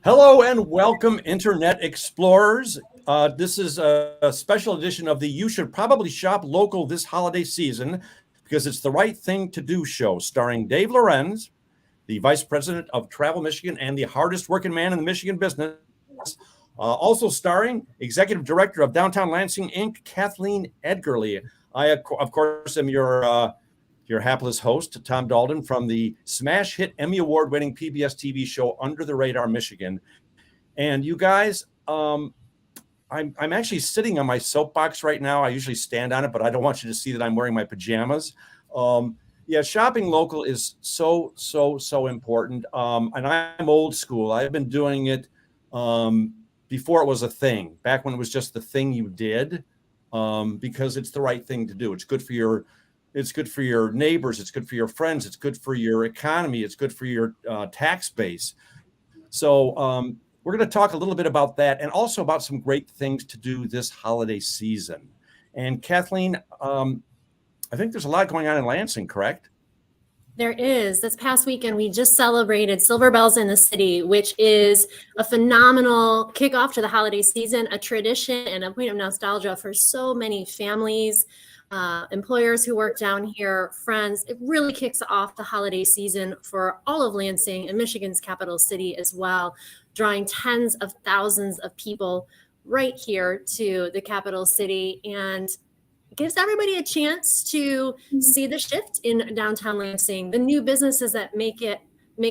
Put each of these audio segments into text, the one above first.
Hello and welcome, Internet Explorers. This is a special edition of the You Should Probably Shop Local this holiday season because it's the right thing to do show, starring Dave Lorenz, the Vice President of Travel Michigan and the hardest working man in the Michigan business. Also starring Executive Director of Downtown Lansing, Inc., Cathleen Edgerly. I, of course, am your hapless host, Tom Daldin, from the smash hit Emmy Award-winning PBS TV show Under the Radar Michigan. And you guys, I'm actually sitting on my soapbox right now. I usually stand on it, but I don't want you to see that I'm wearing my pajamas. Shopping local is so important. And I'm old school. I've been doing it before it was a thing, back when it was just the thing you did, because it's the right thing to do. It's good for your neighbors. It's good for your friends. It's good for your economy. It's good for your tax base. So we're going to talk a little bit about that and also about some great things to do this holiday season. And Cathleen, I think there's a lot going on in Lansing, correct? There is. This past weekend, we just celebrated Silver Bells in the City, which is a phenomenal kickoff to the holiday season, a tradition and a point of nostalgia for so many families, employers who work down here, friends. It really kicks off the holiday season for all of Lansing and Michigan's capital city as well, drawing tens of thousands of people right here to the capital city, and gives everybody a chance to see the shift in downtown Lansing, the new businesses that make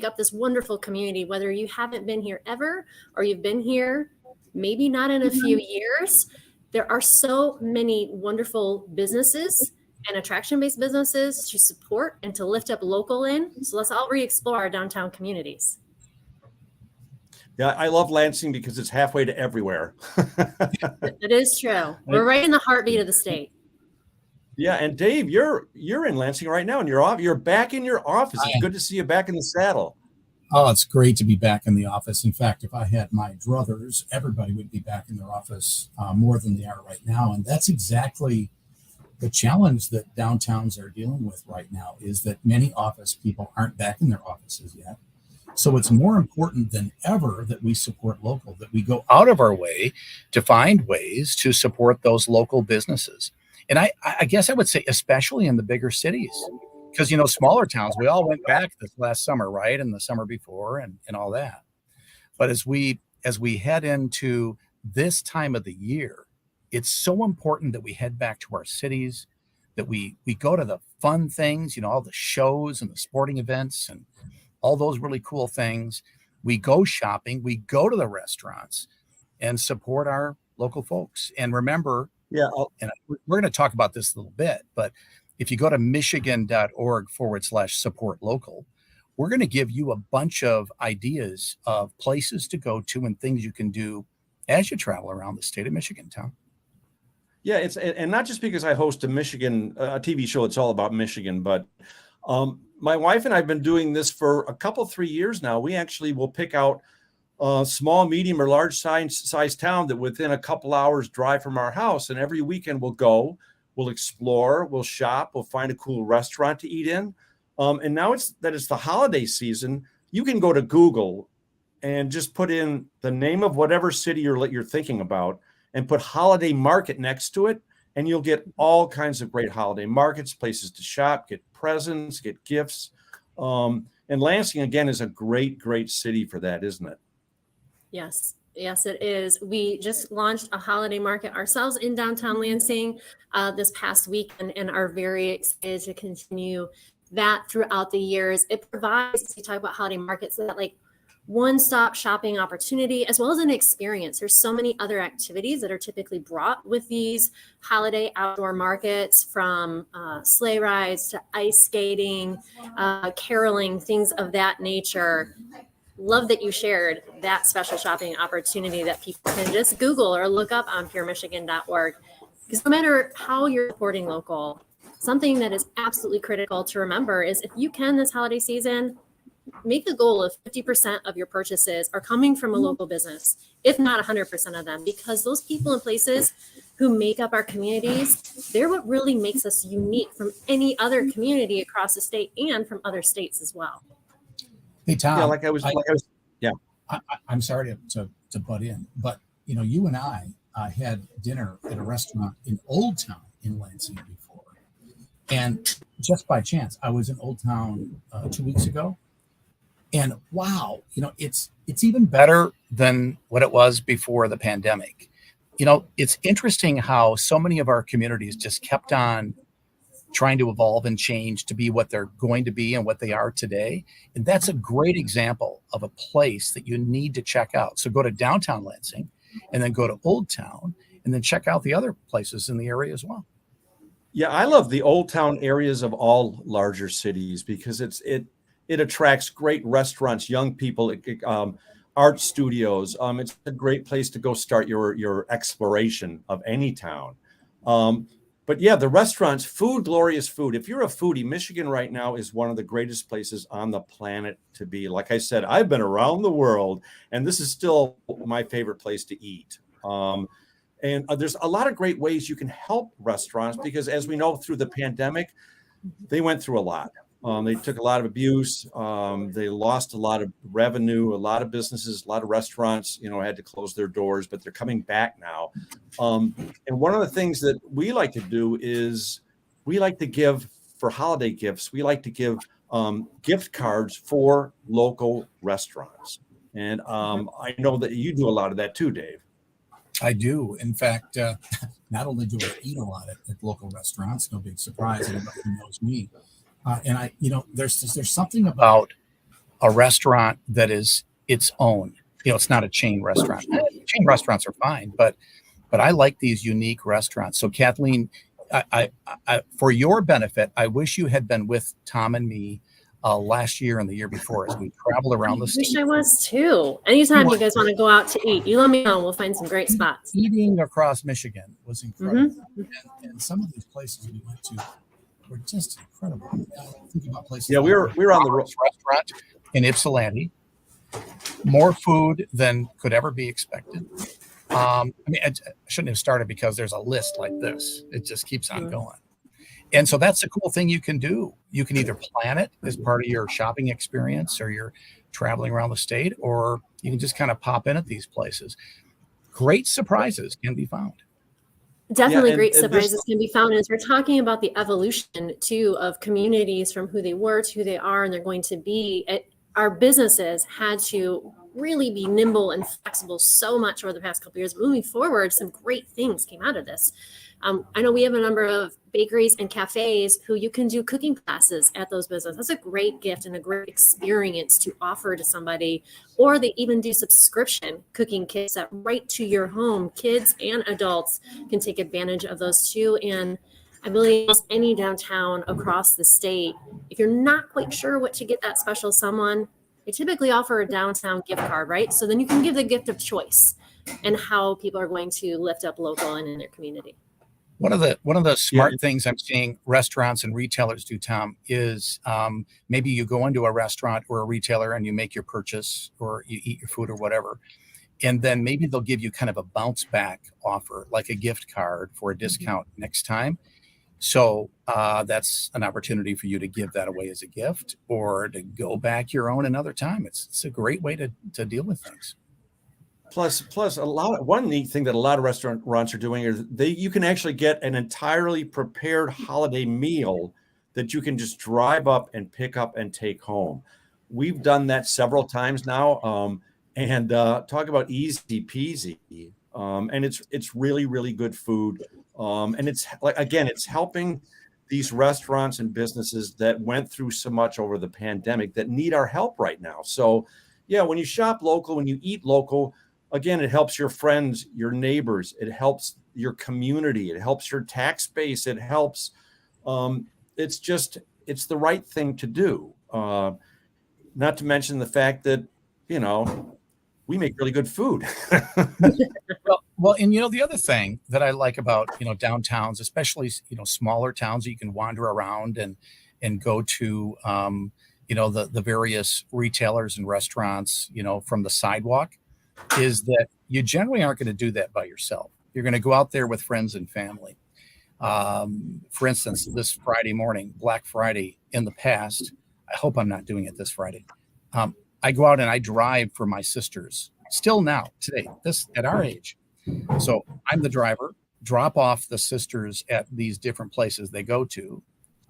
up this wonderful community, whether you haven't been here ever or you've been here maybe not in a few years. There are so many wonderful businesses and attraction-based businesses to support and to lift up local in. So let's all re-explore our downtown communities. Yeah, I love Lansing because it's halfway to everywhere. It is true. We're right in the heartbeat of the state. Yeah, and Dave, you're in Lansing right now, and you're back in your office. It's good to see you back in the saddle. Oh, it's great to be back in the office. In fact, if I had my druthers, everybody would be back in their office more than they are right now. And that's exactly the challenge that downtowns are dealing with right now, is that many office people aren't back in their offices yet. So it's more important than ever that we support local, that we go out of our way to find ways to support those local businesses. And I guess I would say, especially in the bigger cities, because, smaller towns, we all went back this last summer, right? And the summer before and all that. But as we head into this time of the year, it's so important that we head back to our cities, that we go to the fun things, all the shows and the sporting events and all those really cool things. We go shopping, we go to the restaurants and support our local folks. And remember, and we're going to talk about this a little bit, but if you go to michigan.org/support local, we're going to give you a bunch of ideas of places to go to and things you can do as you travel around the state of Michigan, Tom. Yeah, and not just because I host a Michigan TV show, it's all about Michigan, but my wife and I have been doing this for a couple, 3 years now. We actually will pick out a small, medium, or large size town that within a couple hours drive from our house. And every weekend we'll go, we'll explore, we'll shop, we'll find a cool restaurant to eat in. And now it's the holiday season. You can go to Google and just put in the name of whatever city you're thinking about and put holiday market next to it. And you'll get all kinds of great holiday markets, places to shop, get presents, get gifts. And Lansing, again, is a great city for that, isn't it? Yes, it is. We just launched a holiday market ourselves in downtown Lansing this past week and are very excited to continue that throughout the years. It provides, as you talk about holiday markets, that one-stop shopping opportunity as well as an experience. There's so many other activities that are typically brought with these holiday outdoor markets, from sleigh rides to ice skating, caroling, things of that nature. Love that you shared that special shopping opportunity that people can just Google or look up on puremichigan.org. Because no matter how you're supporting local, something that is absolutely critical to remember is, if you can this holiday season, make a goal of 50% of your purchases are coming from a local business, if not 100% of them, because those people and places who make up our communities, they're what really makes us unique from any other community across the state and from other states as well. Hey, Tom. Yeah, I'm sorry to butt in, but you and I had dinner at a restaurant in Old Town in Lansing before, and just by chance, I was in Old Town 2 weeks ago, and wow, it's even better than what it was before the pandemic. It's interesting how so many of our communities just kept on trying to evolve and change to be what they're going to be and what they are today. And that's a great example of a place that you need to check out. So go to downtown Lansing and then go to Old Town and then check out the other places in the area as well. Yeah, I love the Old Town areas of all larger cities because it attracts great restaurants, young people, art studios. It's a great place to go start your exploration of any town. But yeah, the restaurants, food, glorious food. If you're a foodie, Michigan right now is one of the greatest places on the planet to be. Like I said, I've been around the world, and this is still my favorite place to eat. And there's a lot of great ways you can help restaurants because, as we know, through the pandemic, they went through a lot. They took a lot of abuse. They lost a lot of revenue. A lot of businesses, a lot of restaurants, had to close their doors, but they're coming back now. And one of the things that we like to do is we like to give for holiday gifts. We like to give gift cards for local restaurants. And I know that you do a lot of that too, Dave. I do. In fact, not only do I eat a lot at local restaurants, no big surprise, anybody who knows me. And there's something about a restaurant that is its own. It's not a chain restaurant. Chain restaurants are fine, but I like these unique restaurants. So Kathleen, I for your benefit, I wish you had been with Tom and me last year and the year before as we traveled around the state. I wish I was too. Anytime you guys want to go out to eat, you let me know. We'll find some great spots. Eating across Michigan was incredible. Mm-hmm. And some of these places we went to were just incredible. Think about places. Yeah, we were on the restaurant in Ypsilanti. More food than could ever be expected. I shouldn't have started because there's a list like this. It just keeps on going. And so that's a cool thing you can do. You can either plan it as part of your shopping experience or you're traveling around the state, or you can just kind of pop in at these places. Great surprises can be found. Definitely great surprises can be found. As we're talking about the evolution too of communities from who they were to who they are and they're going to be, our businesses had to really be nimble and flexible so much over the past couple of years. Moving forward, some great things came out of this. I know we have a number of bakeries and cafes who you can do cooking classes at those businesses. That's a great gift and a great experience to offer to somebody. Or they even do subscription cooking kits that right to your home. Kids and adults can take advantage of those too. And I believe any downtown across the state, if you're not quite sure what to get that special someone, they typically offer a downtown gift card, right? So then you can give the gift of choice and how people are going to lift up local and in their community. One of the smart things I'm seeing restaurants and retailers do, Tom, is maybe you go into a restaurant or a retailer and you make your purchase or you eat your food or whatever. And then maybe they'll give you kind of a bounce back offer, like a gift card for a discount next time. So that's an opportunity for you to give that away as a gift or to go back your own another time. It's a great way to deal with things. Plus, one neat thing that a lot of restaurants are doing is you can actually get an entirely prepared holiday meal that you can just drive up and pick up and take home. We've done that several times now, and talk about easy peasy. And it's really, really good food. And it's it's helping these restaurants and businesses that went through so much over the pandemic that need our help right now. So, yeah, when you shop local, when you eat local, again, it helps your friends, your neighbors. It helps your community. It helps your tax base. It helps. It's the right thing to do. Not to mention the fact that, we make really good food. Well, and the other thing that I like about downtowns, especially smaller towns that you can wander around and go to the various retailers and restaurants from the sidewalk, is that you generally aren't going to do that by yourself. You're going to go out there with friends and family. For instance, this Friday morning, Black Friday in the past, I hope I'm not doing it this Friday. I go out and I drive for my sisters still now today, this at our age. So I'm the driver, drop off the sisters at these different places they go to,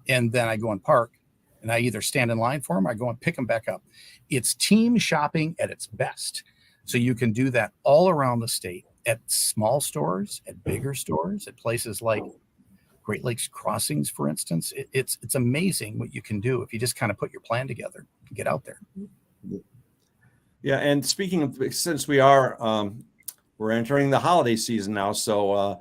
and then I go and park, and I either stand in line for them, or I go and pick them back up. It's team shopping at its best. So you can do that all around the state at small stores, at bigger stores, at places like Great Lakes Crossings, for instance. It's amazing what you can do if you just kind of put your plan together and get out there. Yeah, and speaking of, since we're entering the holiday season now, so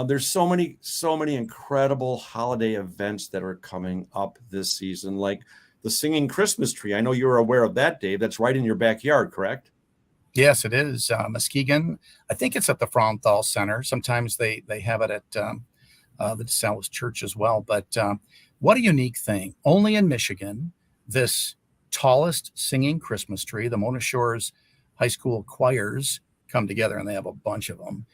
there's so many incredible holiday events that are coming up this season, like the Singing Christmas Tree. I know you're aware of that, Dave. That's right in your backyard, correct? Yes, it is. Muskegon. I think it's at the Frauenthal Center. Sometimes they have it at the DeSales Church as well. But what a unique thing. Only in Michigan, this tallest singing Christmas tree, the Mona Shores High School choirs come together, and they have a bunch of them.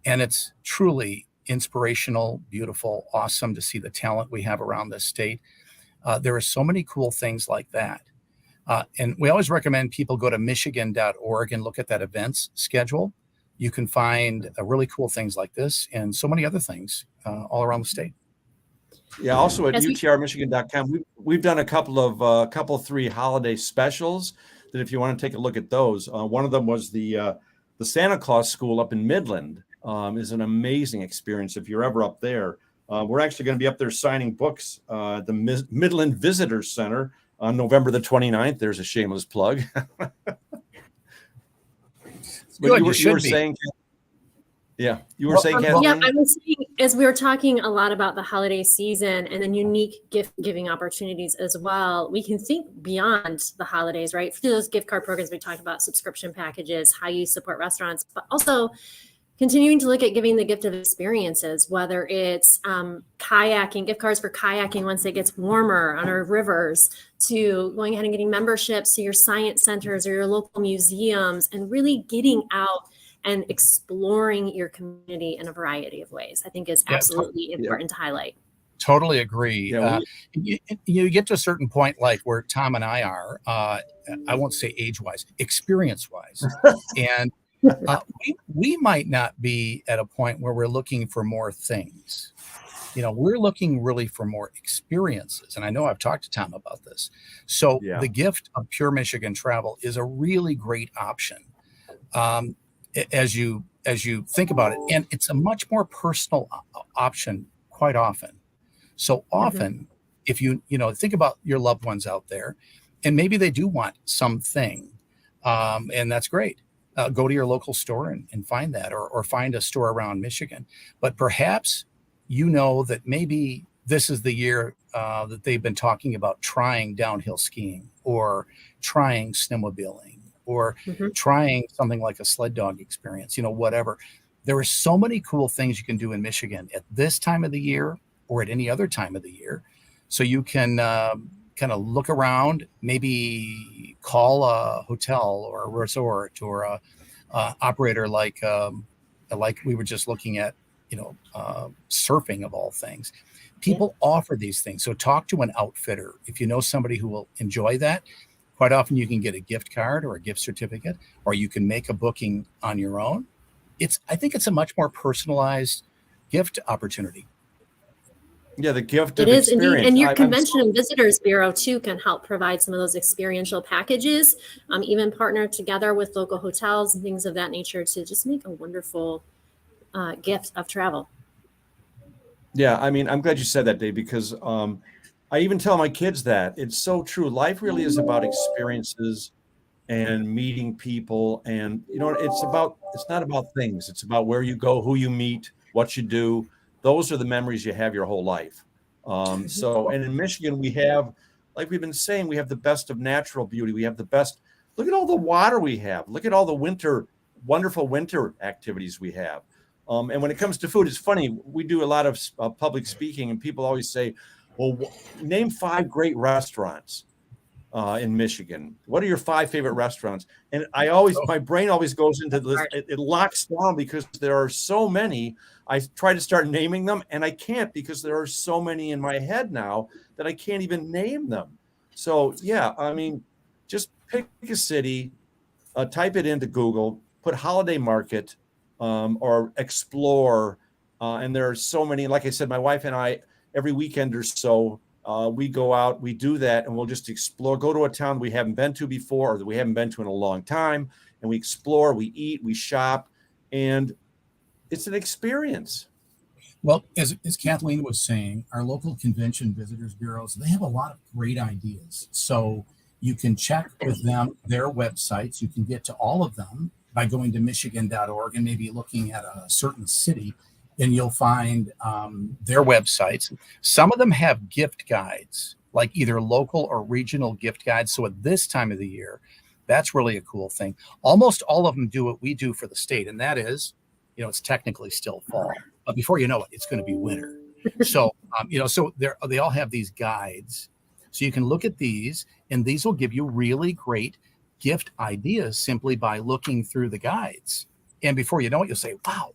And it's truly inspirational, beautiful, awesome to see the talent we have around this state. There are so many cool things like that. And we always recommend people go to michigan.org and look at that events schedule. You can find really cool things like this and so many other things all around the state. Yeah, also at utrmichigan.com, we've done a couple 3 holiday specials that if you want to take a look at those. One of them was the Santa Claus School up in Midland. Is an amazing experience if you're ever up there. We're actually going to be up there signing books at the Midland Visitor Center on November the 29th. There's a shameless plug. Good, you were saying, yeah, you were saying, Cathleen? Yeah, I was saying, as we were talking a lot about the holiday season and then unique gift giving opportunities as well, we can think beyond the holidays, right? Through those gift card programs, we talked about subscription packages, how you support restaurants, but also continuing to look at giving the gift of experiences, whether it's kayaking, gift cards for kayaking once it gets warmer on our rivers, to going ahead and getting memberships to your science centers or your local museums, and really getting out and exploring your community in a variety of ways, I think is absolutely important to highlight. Totally agree. Yeah, you get to a certain point, like where Tom and I are, I won't say age-wise, experience-wise. And we might not be at a point where we're looking for more things. We're looking really for more experiences. And I know I've talked to Tom about this. So the gift of Pure Michigan Travel is a really great option as you think about it. And it's a much more personal option quite often. So often, if you think about your loved ones out there, and maybe they do want something, and that's great. Go to your local store and find that, or find a store around Michigan. But perhaps that maybe this is the year that they've been talking about trying downhill skiing, or trying snowmobiling, or trying something like a sled dog experience, whatever. There are so many cool things you can do in Michigan at this time of the year or at any other time of the year. So you can kind of look around, maybe call a hotel or a resort or a operator like we were just looking at, surfing of all things. People offer these things. So talk to an outfitter. If you know somebody who will enjoy that, quite often you can get a gift card or a gift certificate, or you can make a booking on your own. I think it's a much more personalized gift opportunity. Yeah, the gift it of is experience. Indeed. And your Convention and Visitors Bureau too can help provide some of those experiential packages, even partner together with local hotels and things of that nature to just make a wonderful gift of travel. Yeah, I'm glad you said that, Dave, because I even tell my kids that. It's so true. Life really is about experiences and meeting people, and it's not about things. It's about where you go, who you meet, what you do. Those are the memories you have your whole life. And in Michigan, we have, like we've been saying, we have the best of natural beauty. We have the best. Look at all the water we have. Look at all the wonderful winter activities we have. And when it comes to food, it's funny. We do a lot of public speaking, and people always say, well, name 5 great restaurants in Michigan. What are your 5 favorite restaurants? And my brain always goes into this. It locks down because there are so many. I try to start naming them, and I can't because there are so many in my head now that I can't even name them. So, just pick a city, type it into Google, put holiday market or explore. And there are so many, like I said, my wife and I, every weekend or so, we go out, we do that, and we'll just explore, go to a town we haven't been to before or that we haven't been to in a long time. And we explore, we eat, we shop, and it's an experience. Well, as Kathleen was saying, our local convention visitors bureaus, they have a lot of great ideas. So you can check with them, their websites. You can get to all of them by going to michigan.org and maybe looking at a certain city, and you'll find their websites. Some of them have gift guides, like either local or regional gift guides. So at this time of the year, that's really a cool thing. Almost all of them do what we do for the state, and that is, it's technically still fall, but before you know it, it's going to be winter. So, so they all have these guides. So you can look at these, and these will give you really great gift ideas simply by looking through the guides. And before you know it, you'll say, wow,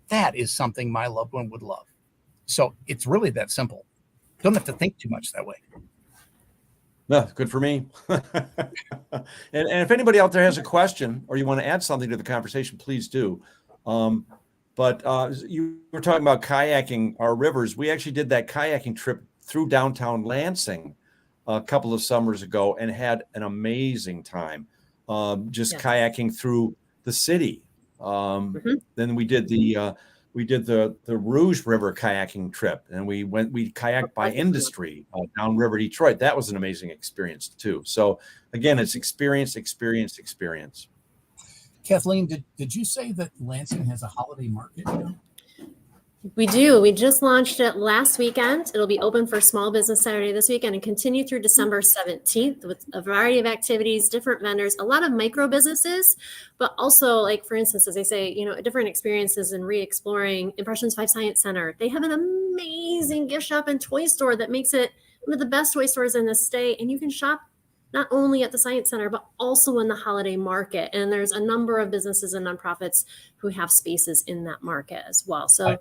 that is something my loved one would love. So it's really that simple. Don't have to think too much that way. No, good for me. and if anybody out there has a question or you want to add something to the conversation, please do. But you were talking about kayaking our rivers. We actually did that kayaking trip through downtown Lansing a couple of summers ago and had an amazing time just kayaking through the city. Then we did the Rouge River kayaking trip, and we kayaked by Industry downriver Detroit. That was an amazing experience too. So again, it's experience. Kathleen, did you say that Lansing has a holiday market now? We do. We just launched it last weekend. It'll be open for Small Business Saturday this weekend and continue through December 17th with a variety of activities, different vendors, a lot of micro businesses, but also, like, for instance, as I say, different experiences in re-exploring Impressions 5 Science Center. They have an amazing gift shop and toy store that makes it one of the best toy stores in the state. And you can shop not only at the Science Center, but also in the holiday market. And there's a number of businesses and nonprofits who have spaces in that market as well. So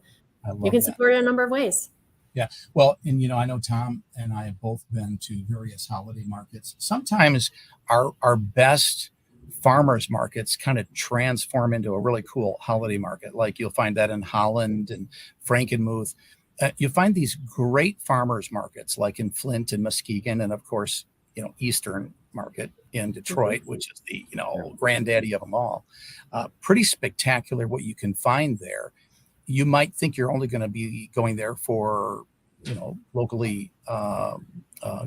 you can support it a number of ways. Yeah. Well, and I know Tom and I have both been to various holiday markets. Sometimes our best farmers markets kind of transform into a really cool holiday market. Like you'll find that in Holland and Frankenmuth. You find these great farmers markets like in Flint and Muskegon, and of course, Eastern Market in Detroit, which is the granddaddy of them all. Pretty spectacular what you can find there. You might think you're only going to be going there for, locally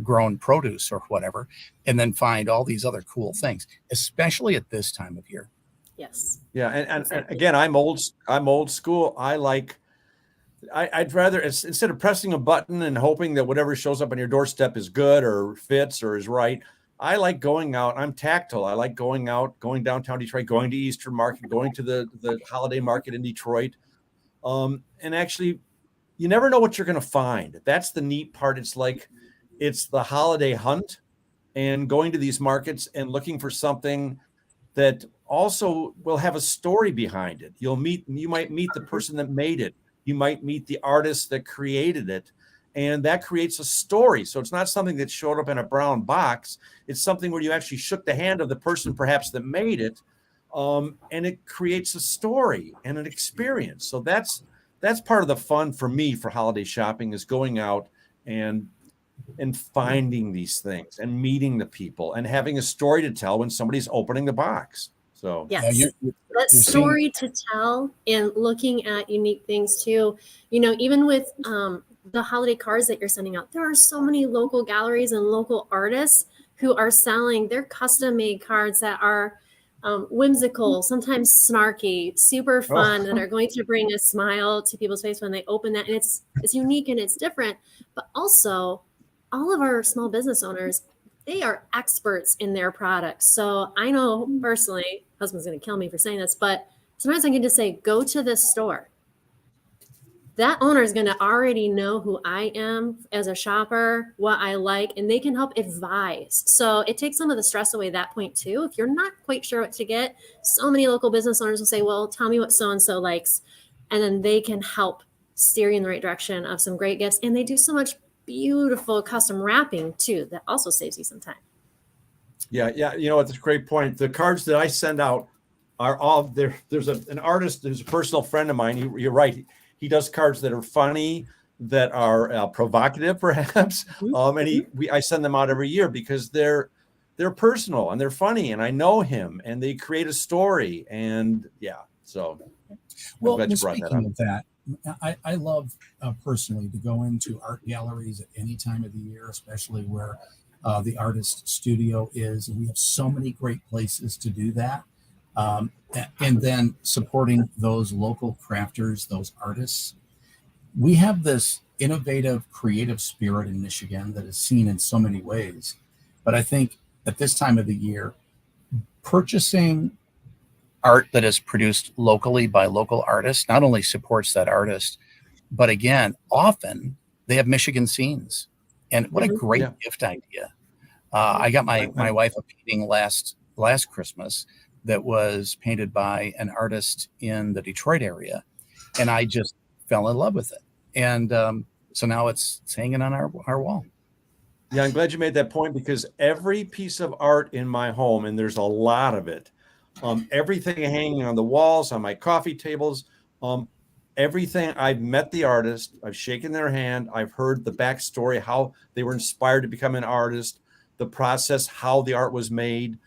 grown produce or whatever, and then find all these other cool things, especially at this time of year. Yes. Yeah. And again, I'm old school. I'd rather, instead of pressing a button and hoping that whatever shows up on your doorstep is good or fits or is right, I like going out. I'm tactile. I like going downtown Detroit, going to Eastern Market, going to the holiday market in Detroit. And actually, you never know what you're going to find. That's the neat part. It's the holiday hunt and going to these markets and looking for something that also will have a story behind it. You might meet the person that made it. You might meet the artist that created it, and that creates a story. So it's not something that showed up in a brown box. It's something where you actually shook the hand of the person perhaps that made it. And it creates a story and an experience. So that's part of the fun for me for holiday shopping, is going out and finding these things and meeting the people and having a story to tell when somebody's opening the box. So yes, that story to tell and looking at unique things too. Even with the holiday cards that you're sending out, there are so many local galleries and local artists who are selling their custom made cards that are whimsical, sometimes snarky, super fun, that are going to bring a smile to people's face when they open that. And it's unique and it's different, but also all of our small business owners, they are experts in their products. So I know personally, husband's going to kill me for saying this, but sometimes I can just say, go to this store. That owner is going to already know who I am as a shopper, what I like, and they can help advise. So it takes some of the stress away at that point too. If you're not quite sure what to get, so many local business owners will say, well, tell me what so-and-so likes. And then they can help steer you in the right direction of some great gifts. And they do so much beautiful custom wrapping too, that also saves you some time. Yeah. You know, it's a great point. The cards that I send out are all there. There's an artist who's a personal friend of mine. You're right. He does cards that are funny, that are provocative, perhaps. I send them out every year because they're personal and they're funny, and I know him, and they create a story, and yeah. So, well, speaking of that, I love personally to go into art galleries at any time of the year, especially where the artist studio is. And we have so many great places to do that. And then supporting those local crafters, those artists. We have this innovative, creative spirit in Michigan that is seen in so many ways. But I think at this time of the year, purchasing art that is produced locally by local artists not only supports that artist, but again, often they have Michigan scenes. And what a great gift idea. I got my wife a painting last Christmas that was painted by an artist in the Detroit area. And I just fell in love with it. And so now it's hanging on our wall. Yeah, I'm glad you made that point, because every piece of art in my home, and there's a lot of it, everything hanging on the walls, on my coffee tables, everything, I've met the artist, I've shaken their hand, I've heard the backstory, how they were inspired to become an artist, the process, how the art was made.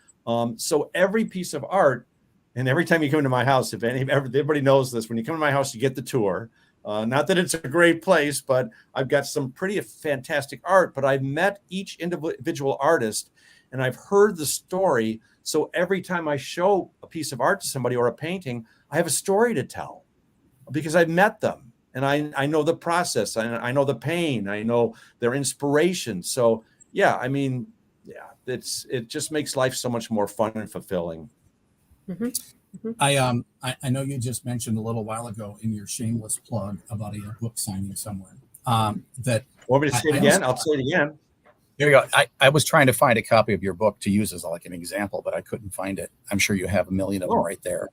So every piece of art, and every time you come to my house, everybody knows this, when you come to my house, you get the tour. Not that it's a great place, but I've got some pretty fantastic art, but I've met each individual artist and I've heard the story. So every time I show a piece of art to somebody or a painting, I have a story to tell because I've met them and I know the process. I know the pain. I know their inspiration. So yeah, I mean, yeah, it just makes life so much more fun and fulfilling. Mm-hmm. I know you just mentioned a little while ago in your shameless plug about a book signing somewhere. That want me to say it again? I'll say it again. There you go. I was trying to find a copy of your book to use as like an example, but I couldn't find it. I'm sure you have a million of them right there.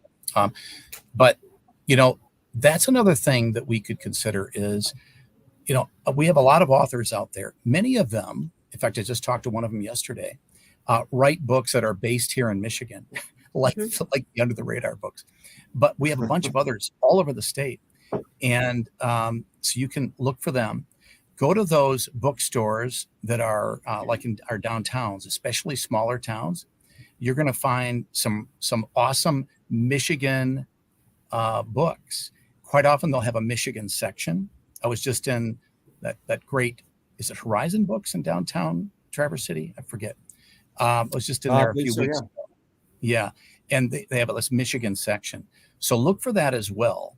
But you know, that's another thing that we could consider is, you know, we have a lot of authors out there. Many of them, in fact, I just talked to one of them yesterday, write books that are based here in Michigan. like the under the radar books, but we have a bunch of others all over the state, and so you can look for them. Go to those bookstores that are like in our downtowns, especially smaller towns. You're going to find some awesome Michigan books. Quite often they'll have a Michigan section. I was just in that great, is it Horizon Books in downtown Traverse City? I forget. I was just in there a few weeks ago. Yeah. And they have this Michigan section. So look for that as well,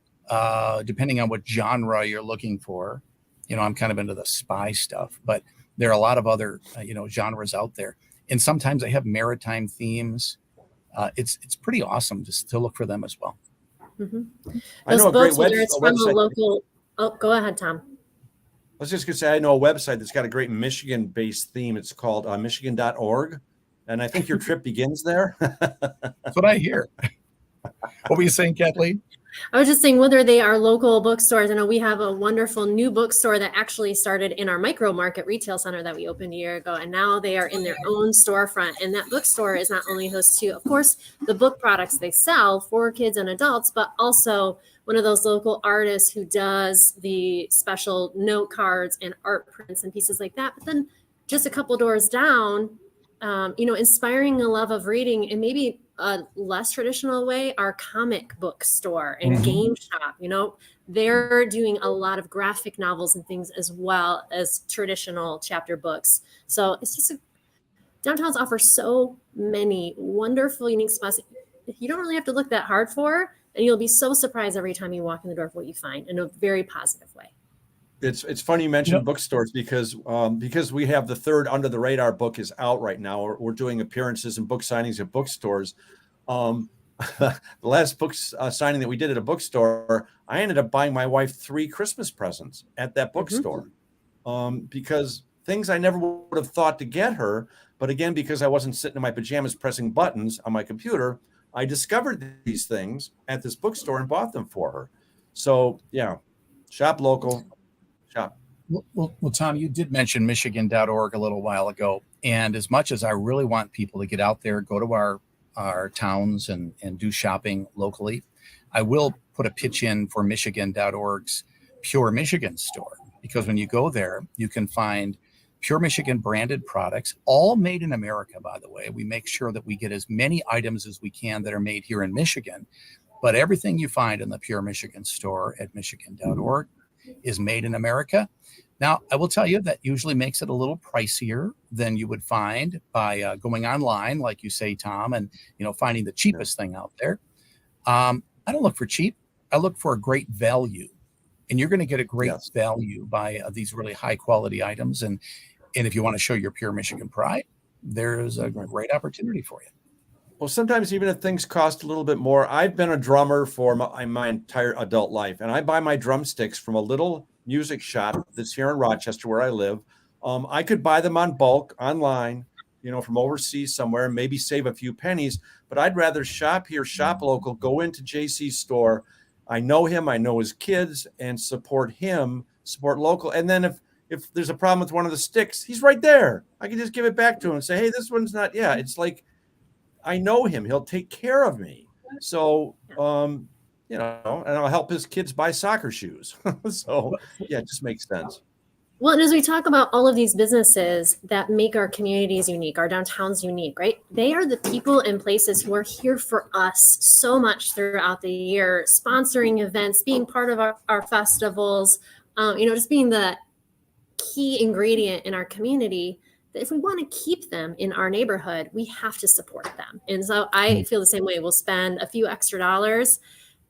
depending on what genre you're looking for. You know, I'm kind of into the spy stuff, but there are a lot of other, genres out there. And sometimes they have maritime themes. It's pretty awesome just to look for them as well. Mm-hmm. I know a great website. Local. Oh, go ahead, Tom. I was just going to say, I know a website that's got a great Michigan-based theme. It's called michigan.org. And I think your trip begins there. That's what I hear. What were you saying, Kathleen? I was just saying, whether they are local bookstores. I know we have a wonderful new bookstore that actually started in our micro market retail center that we opened a year ago. And now they are in their own storefront. And that bookstore is not only host to, of course, the book products they sell for kids and adults, but also one of those local artists who does the special note cards and art prints and pieces like that. But then just a couple doors down, inspiring a love of reading in maybe a less traditional way, our comic book store and game shop. They're doing a lot of graphic novels and things as well as traditional chapter books. So it's just downtowns offer so many wonderful, unique spots. You don't really have to look that hard for, and you'll be so surprised every time you walk in the door of what you find in a very positive way. It's funny you mentioned bookstores because we have the third Under the Radar book is out right now. We're doing appearances and book signings at bookstores. The last book signing that we did at a bookstore, I ended up buying my wife 3 Christmas presents at that bookstore because things I never would have thought to get her. But again, because I wasn't sitting in my pajamas pressing buttons on my computer, I discovered these things at this bookstore and bought them for her. So yeah, shop local. Shop. Well, Tom, you did mention Michigan.org a little while ago. And as much as I really want people to get out there, go to our towns and do shopping locally, I will put a pitch in for Michigan.org's Pure Michigan store, because when you go there, you can find Pure Michigan branded products, all made in America, by the way. We make sure that we get as many items as we can that are made here in Michigan, but everything you find in the Pure Michigan store at Michigan.org is made in America. Now, I will tell you that usually makes it a little pricier than you would find by going online, like you say, Tom, and finding the cheapest thing out there. I don't look for cheap. I look for a great value, and you're going to get a great value by these really high quality items. And if you want to show your Pure Michigan pride, there's a great opportunity for you. Well, sometimes even if things cost a little bit more, I've been a drummer for my entire adult life, and I buy my drumsticks from a little music shop that's here in Rochester where I live. I could buy them on bulk online, from overseas somewhere, and maybe save a few pennies, but I'd rather shop here, shop local, go into JC's store. I know him, I know his kids, and support him, support local. And then if there's a problem with one of the sticks, he's right there. I can just give it back to him and say, hey, this one's not, it's like, I know him, he'll take care of me. So, and I'll help his kids buy soccer shoes. So it just makes sense. Well, and as we talk about all of these businesses that make our communities unique, our downtowns unique, right? They are the people and places who are here for us so much throughout the year, sponsoring events, being part of our festivals, just being the key ingredient in our community. That if we want to keep them in our neighborhood, we have to support them. And so I feel the same way. We'll spend a few extra dollars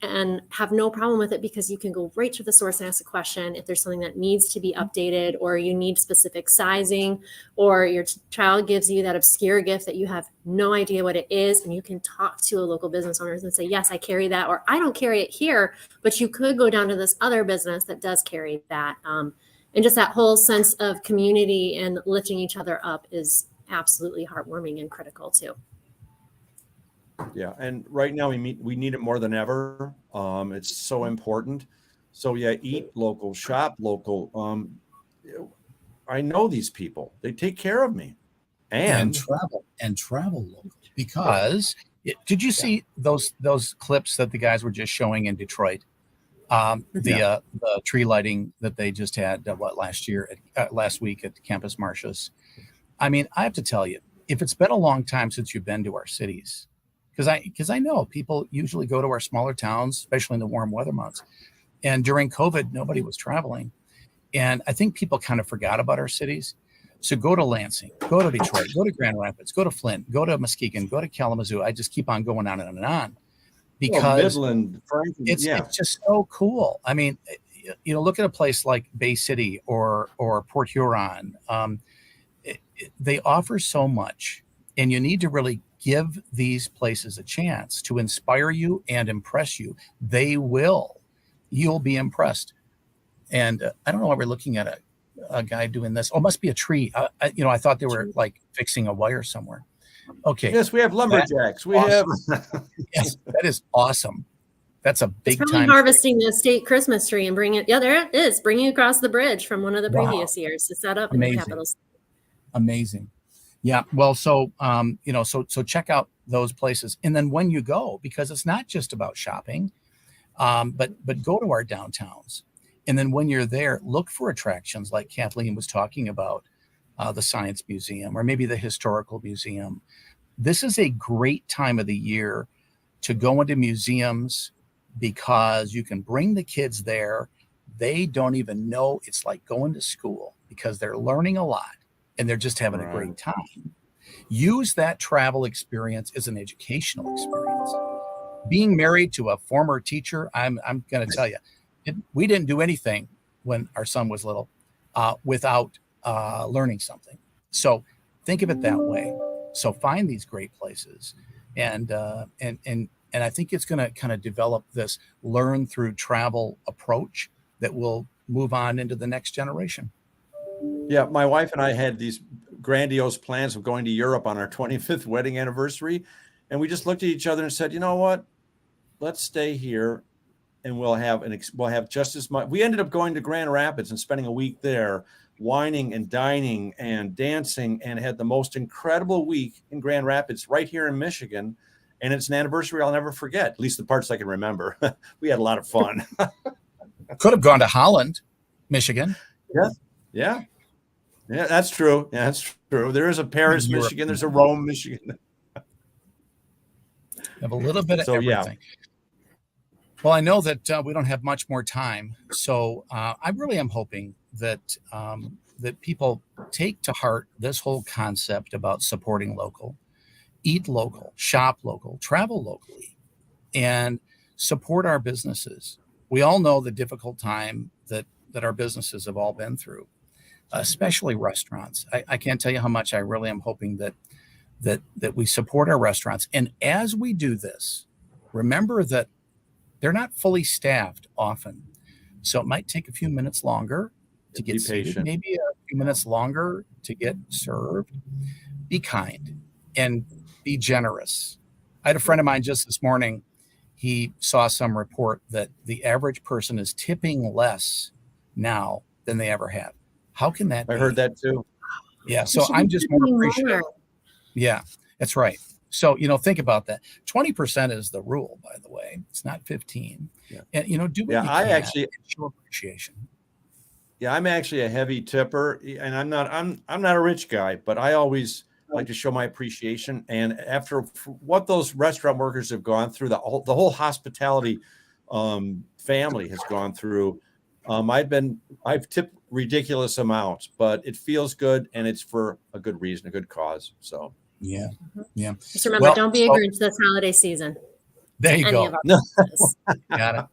and have no problem with it, because you can go right to the source and ask a question if there's something that needs to be updated, or you need specific sizing, or your child gives you that obscure gift that you have no idea what it is, and you can talk to a local business owners and say, yes, I carry that, or I don't carry it here, but you could go down to this other business that does carry that. And just that whole sense of community and lifting each other up is absolutely heartwarming and critical too. Yeah, and right now we need it more than ever. It's so important. So eat local, shop local. I know these people; they take care of me, and travel local. Because did you see those clips that the guys were just showing in Detroit? The tree lighting that they just had last week at Campus Martius. I mean, I have to tell you, if it's been a long time since you've been to our cities, because I know people usually go to our smaller towns, especially in the warm weather months. And during COVID, nobody was traveling. And I think people kind of forgot about our cities. So go to Lansing, go to Detroit, go to Grand Rapids, go to Flint, go to Muskegon, go to Kalamazoo. I just keep on going on and on. Because Midland, Franklin, it's just so cool. I mean, look at a place like Bay City or Port Huron. They offer so much, and you need to really give these places a chance to inspire you and impress you. They will. You'll be impressed. And I don't know why we're looking at a guy doing this. Oh, it must be a tree. I thought they were like fixing a wire somewhere. Okay. Yes, we have lumberjacks. Yes, that is awesome. That's a big time. Harvesting the state Christmas tree and bringing it. Yeah, there it is. Bringing it across the bridge from one of the previous years to set up in the Capitol. Amazing. Yeah. Well, so check out those places, and then when you go, because it's not just about shopping, but go to our downtowns, and then when you're there, look for attractions like Cathleen was talking about. The Science Museum, or maybe the Historical Museum. This is a great time of the year to go into museums, because you can bring the kids there. They don't even know it's like going to school, because they're learning a lot and they're just having a great time. Use that travel experience as an educational experience. Being married to a former teacher, I'm going to tell you, we didn't do anything when our son was little without learning something. So think of it that way. So find these great places, and I think it's going to kind of develop this learn through travel approach that will move on into the next generation. Yeah, my wife and I had these grandiose plans of going to Europe on our 25th wedding anniversary, and we just looked at each other and said, you know what? Let's stay here, and we'll have just as much. We ended up going to Grand Rapids and spending a week there. wining and dining and dancing, and had the most incredible week in Grand Rapids right here in Michigan. And it's an anniversary I'll never forget, at least the parts I can remember. We had a lot of fun. Could have gone to Holland, Michigan. Yeah, that's true. Yeah, that's true. There is a Paris, Europe. Michigan. There's a Rome, Michigan. Have a little bit of everything. Well, I know that we don't have much more time, so I really am hoping that that people take to heart this whole concept about supporting local, eat local, shop local, travel locally, and support our businesses. We all know the difficult time that our businesses have all been through, especially restaurants. I can't tell you how much I really am hoping that we support our restaurants. And as we do this, remember that they're not fully staffed often. So it might take a few minutes longer to get seated, maybe a few minutes longer to get served. Be kind and be generous. I had a friend of mine just this morning. He saw some report that the average person is tipping less now than they ever have. How can that be? I heard that too. Yeah. So I'm just more appreciative. Yeah, that's right. So, think about that. 20% is the rule, by the way. It's not 15. Yeah. And, do what you can and show appreciation. Yeah, I'm actually a heavy tipper, and I'm not a rich guy, but I always like to show my appreciation. And after what those restaurant workers have gone through, the whole hospitality family has gone through, I've tipped ridiculous amounts, but it feels good, and it's for a good reason, a good cause. So. Yeah. Just remember, don't be a Grinch this holiday season. There you go. Got it.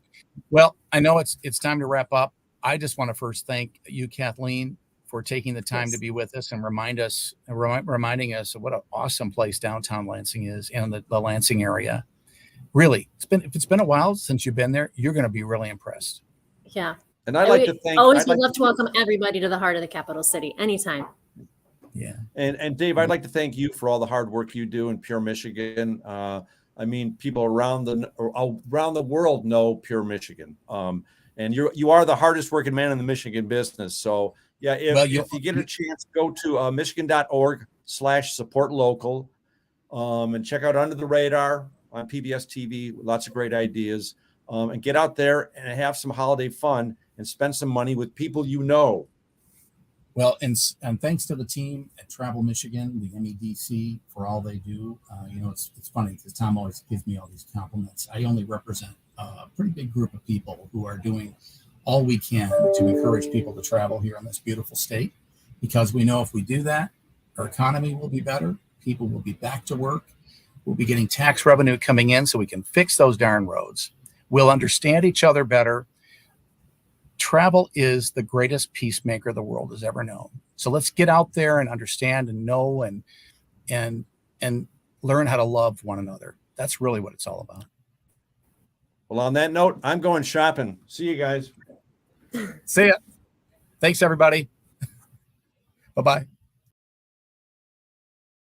Well, I know it's time to wrap up. I just want to first thank you, Cathleen, for taking the time to be with us and reminding us of what an awesome place downtown Lansing is and the Lansing area. Really, if it's been a while since you've been there, you're going to be really impressed. Yeah. And I'd like to thank. Always would love to welcome everybody to the heart of the capital city anytime. Yeah. And Dave, I'd like to thank you for all the hard work you do in Pure Michigan. I mean, people around the world know Pure Michigan. And you are the hardest working man in the Michigan business. So yeah, if you get a chance, go to michigan.org/support local and check out Under the Radar on PBS TV. Lots of great ideas. And get out there and have some holiday fun and spend some money with people you know. Well, and thanks to the team at Travel Michigan, the MEDC, for all they do. It's funny because Tom always gives me all these compliments. I only represent a pretty big group of people who are doing all we can to encourage people to travel here in this beautiful state, because we know if we do that, our economy will be better. People will be back to work. We'll be getting tax revenue coming in so we can fix those darn roads. We'll understand each other better. Travel is the greatest peacemaker the world has ever known. So let's get out there and understand and know and learn how to love one another. That's really what it's all about. Well, on that note, I'm going shopping. See you guys. See ya. Thanks, everybody. Bye-bye.